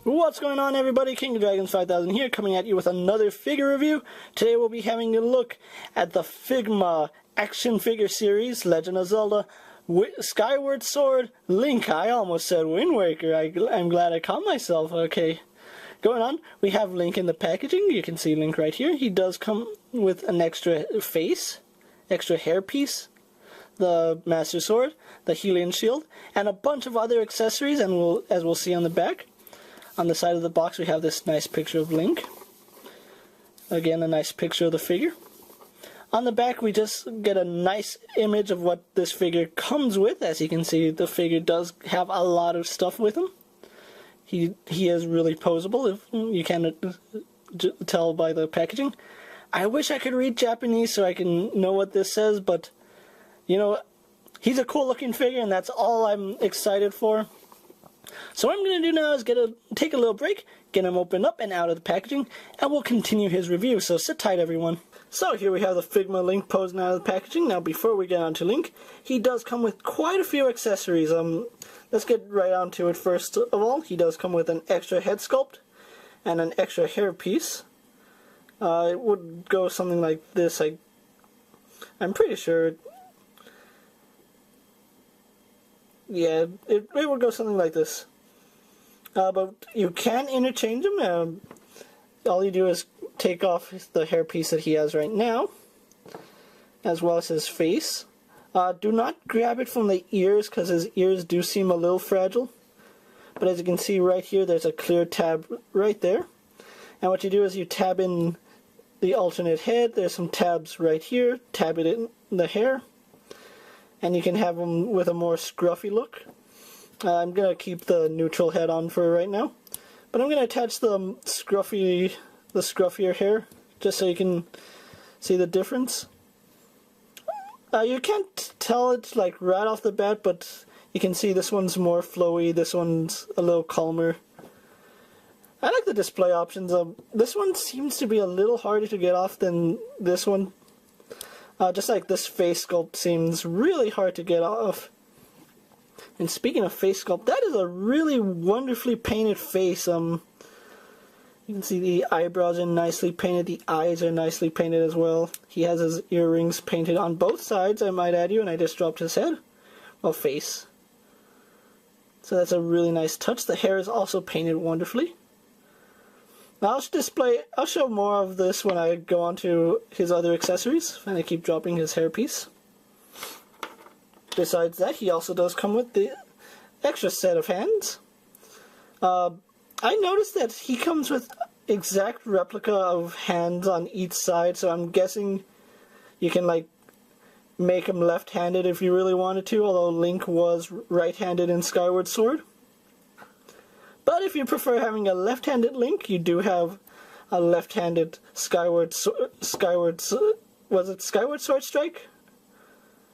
What's going on, everybody? King of Dragons 5000 here, coming at you with another figure review. Today we'll be having a look at the Figma action figure series, Legend of Zelda, Skyward Sword, Link. I almost said Wind Waker. I'm glad I caught myself. Okay, going on, we have Link in the packaging. You can see Link right here. He does come with an extra face, extra hairpiece, the Master Sword, the Hylian Shield, and a bunch of other accessories, and as we'll see on the back. On the side of the box we have this nice picture of Link. Again, a nice picture of the figure. On the back we just get a nice image of what this figure comes with. As you can see, the figure does have a lot of stuff with him. He is really posable, if you can tell by the packaging. I wish I could read Japanese so I can know what this says, but you know, he's a cool looking figure and that's all I'm excited for. So what I'm going to do now is take a little break, get him opened up and out of the packaging, and we'll continue his review, so sit tight everyone. So here we have the Figma Link posing out of the packaging. Now before we get on to Link, he does come with quite a few accessories. Let's get right on to it. First of all, he does come with an extra head sculpt and an extra hair piece. It would go something like this. I'm pretty sure. Yeah, it would go something like this. But you can interchange them. All you do is take off the hairpiece that he has right now, as well as his face. Do not grab it from the ears, because his ears do seem a little fragile. But as you can see right here, there's a clear tab right there. And what you do is you tab in the alternate head. There's some tabs right here. Tab it in the hair. And you can have them with a more scruffy look. I'm going to keep the neutral head on for right now. But I'm going to attach the scruffier hair, just so you can see the difference. You can't tell it like right off the bat, but you can see this one's more flowy, this one's a little calmer. I like the display options. This one seems to be a little harder to get off than this one. Just like this face sculpt seems really hard to get off. And speaking of face sculpt, that is a really wonderfully painted face. You can see the eyebrows are nicely painted, the eyes are nicely painted as well. He has his earrings painted on both sides, I might add you, and I just dropped his head. Well, face. So that's a really nice touch. The hair is also painted wonderfully. Now I'll show more of this when I go on to his other accessories, and I keep dropping his hairpiece. Besides that, he also does come with the extra set of hands. I noticed that he comes with exact replica of hands on each side, so I'm guessing you can like make him left-handed if you really wanted to, although Link was right-handed in Skyward Sword. But if you prefer having a left-handed Link, you do have a left-handed Skyward Sword Strike?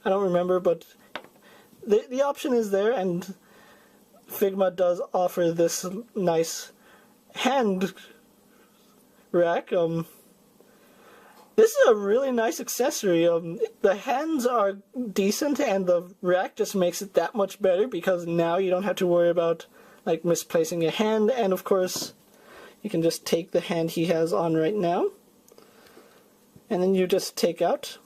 I don't remember, but the option is there, and Figma does offer this nice hand rack. This is a really nice accessory. The hands are decent, and the rack just makes it that much better, because now you don't have to worry about like misplacing a hand, and of course you can just take the hand he has on right now, and then you just take out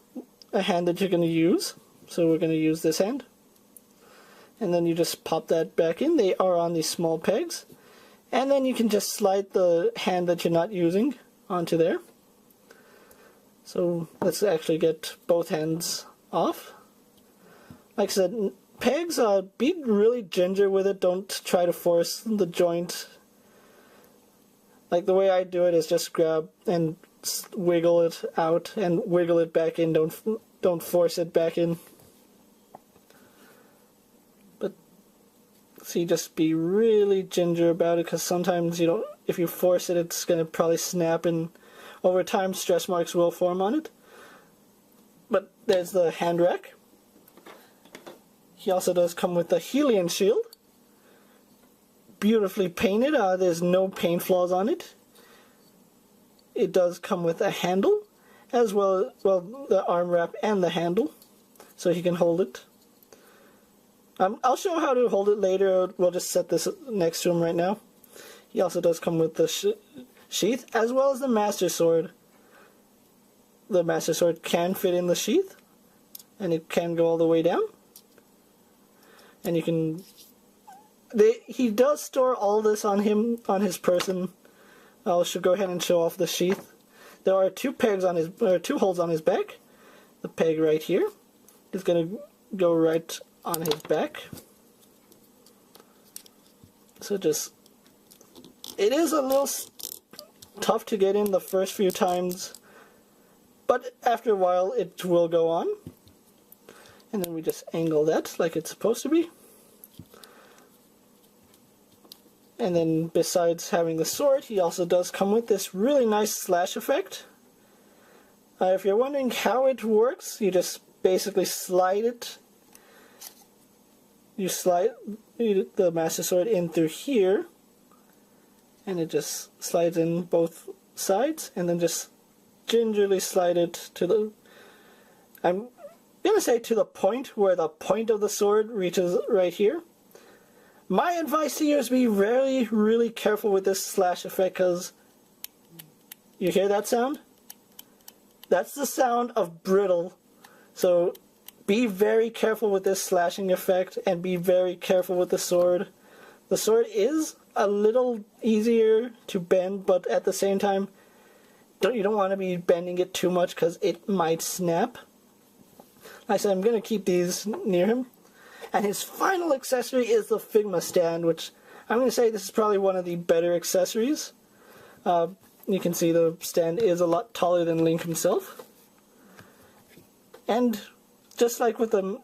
a hand that you're going to use. So we're going to use this hand, and then you just pop that back in. They are on these small pegs, and then you can just slide the hand that you're not using onto there. So let's actually get both hands off. Like I said, pegs, be really ginger with it. Don't try to force the joint. Like the way I do it is just grab and wiggle it out and wiggle it back in. Don't force it back in. But see, just be really ginger about it, because sometimes if you force it, it's gonna probably snap, and over time stress marks will form on it. But there's the hand rack. He also does come with the Hylian Shield. Beautifully painted. There's no paint flaws on it. It does come with a handle, as well the arm wrap and the handle, so he can hold it. I'll show how to hold it later. We'll just set this next to him right now. He also does come with the sheath, as well as the Master Sword. The Master Sword can fit in the sheath, and it can go all the way down. And you can... he does store all this on his person. I should go ahead and show off the sheath. There are two holes on his back. The peg right here is going to go right on his back. So it is a little tough to get in the first few times, but after a while it will go on. And then we just angle that like it's supposed to be. And then besides having the sword, he also does come with this really nice slash effect. If you're wondering how it works, you just basically slide it. You slide the Master Sword in through here, and it just slides in both sides, and then just gingerly slide it to the... I'm gonna say to the point where the point of the sword reaches right here. My advice to you is be really, really careful with this slash effect, because you hear that sound? That's the sound of brittle. So be very careful with this slashing effect, and be very careful with the sword. The sword is a little easier to bend, but at the same time, you don't want to be bending it too much because it might snap. Like I said, I'm going to keep these near him. And his final accessory is the Figma stand, which I'm going to say this is probably one of the better accessories. You can see the stand is a lot taller than Link himself. And just like with the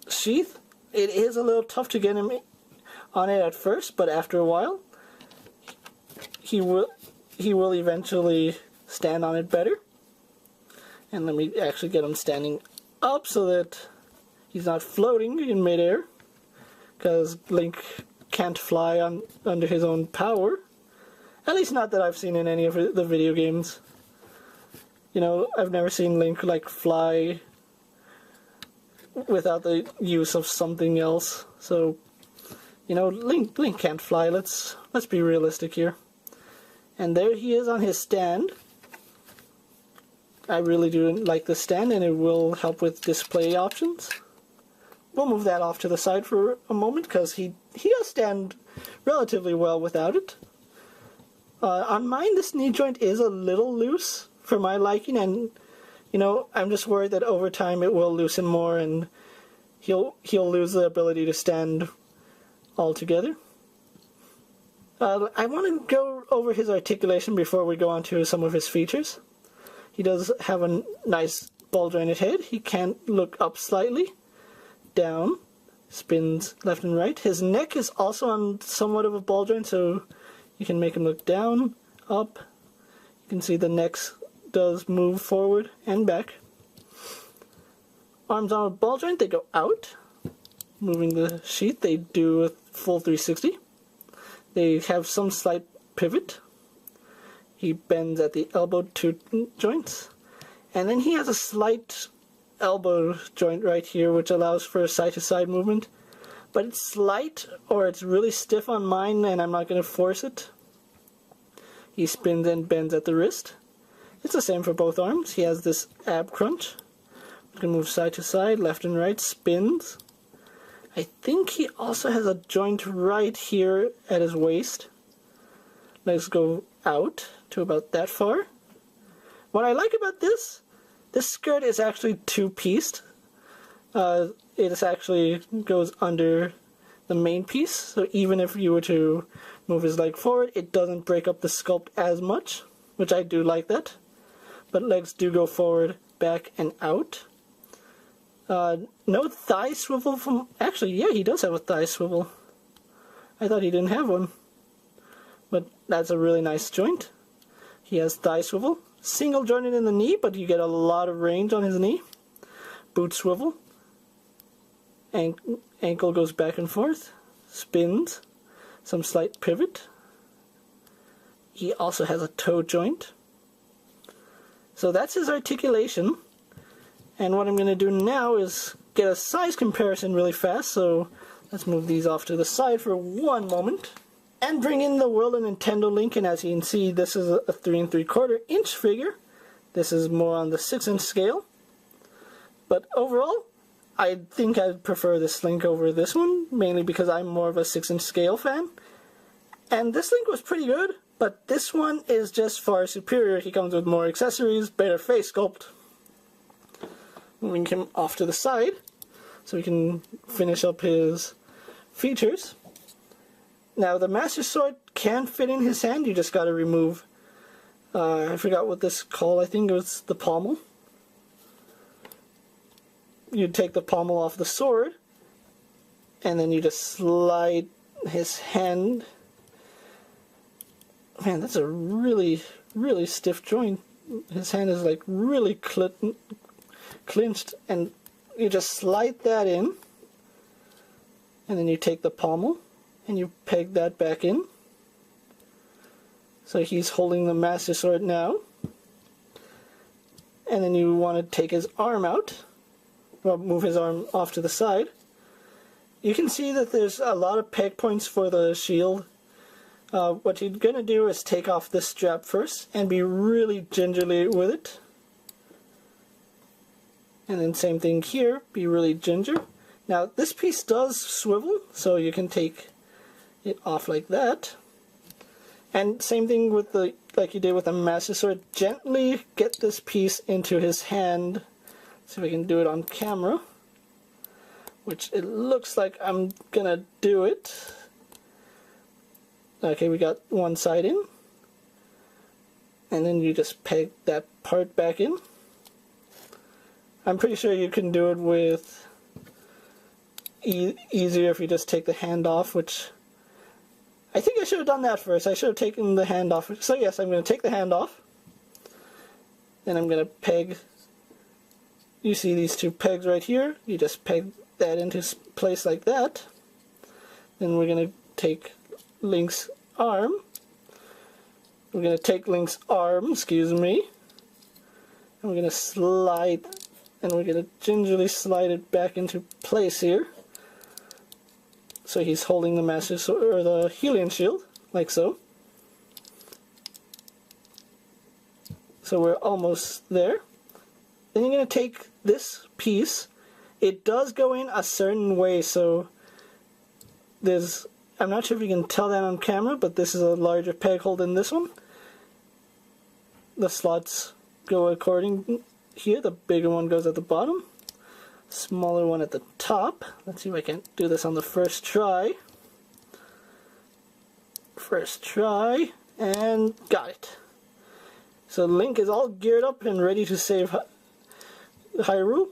sheath, it is a little tough to get him on it at first, but after a while, he will eventually stand on it better. And let me actually get him standing up so that he's not floating in midair, because Link can't fly under his own power. At least not that I've seen in any of the video games. You know, I've never seen Link like fly without the use of something else. So, you know, Link can't fly. Let's be realistic here. And there he is on his stand. I really do like the stand, and it will help with display options. We'll move that off to the side for a moment, because he does stand relatively well without it. On mine, this knee joint is a little loose for my liking, and you know, I'm just worried that over time it will loosen more, and he'll lose the ability to stand altogether. I want to go over his articulation before we go on to some of his features. He does have a nice ball-jointed head. He can look up slightly, down, spins left and right. His neck is also on somewhat of a ball joint, so you can make him look down, up. You can see the neck does move forward and back. Arms on a ball joint, they go out. Moving the sheath, they do a full 360. They have some slight pivot. He bends at the elbow to joints. And then he has a slight elbow joint right here, which allows for side-to-side movement. But it's slight, or it's really stiff on mine, and I'm not going to force it. He spins and bends at the wrist. It's the same for both arms. He has this ab crunch. You can move side to side, left and right, spins. I think he also has a joint right here at his waist. Legs go out to about that far. What I like about this skirt is actually two-pieced. It actually goes under the main piece, so even if you were to move his leg forward, it doesn't break up the sculpt as much, which I do like that. But legs do go forward, back, and out. No thigh swivel from... Actually, yeah, he does have a thigh swivel. I thought he didn't have one. But that's a really nice joint. He has thigh swivel. Single jointed in the knee, but you get a lot of range on his knee. Boot swivel. Ankle goes back and forth. Spins. Some slight pivot. He also has a toe joint. So that's his articulation. And what I'm going to do now is get a size comparison really fast. So let's move these off to the side for one moment. And bring in the World of Nintendo link. And as you can see, this is a 3 3/4 inch figure. This is more on the 6-inch scale. But overall, I think I'd prefer this Link over this one, mainly because I'm more of a 6-inch scale fan. And this Link was pretty good, but this one is just far superior. He comes with more accessories, better face sculpt. Moving him off to the side, so we can finish up his features. Now the Master Sword can fit in his hand, you just gotta remove, I forgot what this is called, I think it was the pommel. You take the pommel off the sword, and then you just slide his hand. Man, that's a really, really stiff joint. His hand is like really clinched, and you just slide that in, and then you take the pommel, and you peg that back in. So he's holding the Master Sword now. And then you want to take his arm out. Well, move his arm off to the side. You can see that there's a lot of peg points for the shield. What you're going to do is take off this strap first and be really gingerly with it. And then same thing here, be really ginger. Now this piece does swivel, so you can take it off like that. And same thing with the, like you did with the Master Sword, gently get this piece into his hand. See if I can do it on camera, which it looks like I'm gonna do it. Okay, we got one side in, and then you just peg that part back in. I'm pretty sure you can do it with easier if you just take the hand off, which I think I should have done that first. I should have taken the hand off. So yes, I'm going to take the hand off. Then I'm going to peg. You see these two pegs right here. You just peg that into place like that. Then we're going to take Link's arm. We're going to take Link's arm, excuse me. And we're going to slide, and we're going to gingerly slide it back into place here. So he's holding the Master Sword, or the Hylian shield, like so. So we're almost there. Then you're going to take this piece. It does go in a certain way, so there's, I'm not sure if you can tell that on camera, but this is a larger peg hole than this one. The slots go according here. The bigger one goes at the bottom. Smaller one at the top. Let's see if I can do this on the first try. First try, and got it. So Link is all geared up and ready to save Hyrule.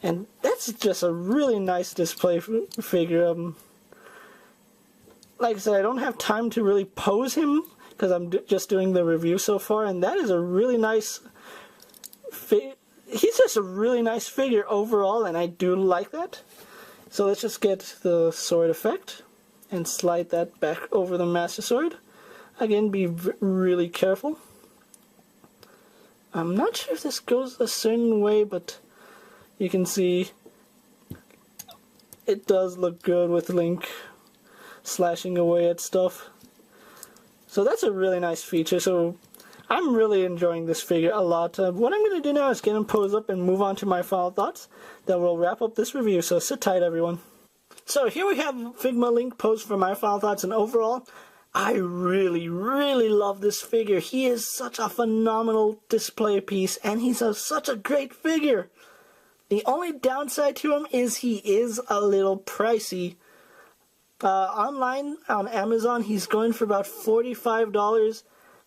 And that's just a really nice display figure. Like I said, I don't have time to really pose him because I'm just doing the review so far, and that is a really nice figure. He's just a really nice figure overall, and I do like that. So let's just get the sword effect and slide that back over the Master Sword. Again, be really careful. I'm not sure if this goes a certain way, but you can see it does look good with Link slashing away at stuff. So that's a really nice feature. So I'm really enjoying this figure a lot. What I'm going to do now is get him posed up and move on to my final thoughts. Then we'll wrap up this review, so sit tight everyone. So here we have Figma Link posed for my final thoughts, and overall, I really, really love this figure. He is such a phenomenal display piece, and he's such a great figure. The only downside to him is he is a little pricey. Online, on Amazon, he's going for about $45.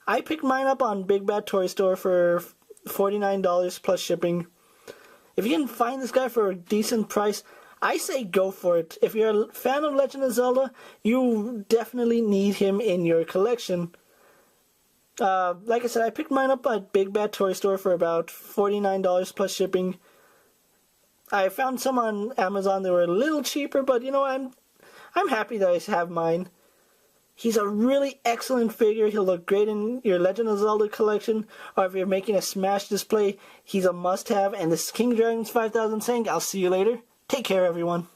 I picked mine up on Big Bad Toy Store for $49 plus shipping. If you can find this guy for a decent price, I say go for it. If you're a fan of Legend of Zelda, you definitely need him in your collection. Like I said, I picked mine up at Big Bad Toy Store for about $49 plus shipping. I found some on Amazon that were a little cheaper, but you know, I'm happy that I have mine. He's a really excellent figure. He'll look great in your Legend of Zelda collection, or if you're making a Smash display, he's a must-have. And this is King Dragons 5000 saying, I'll see you later. Take care, everyone.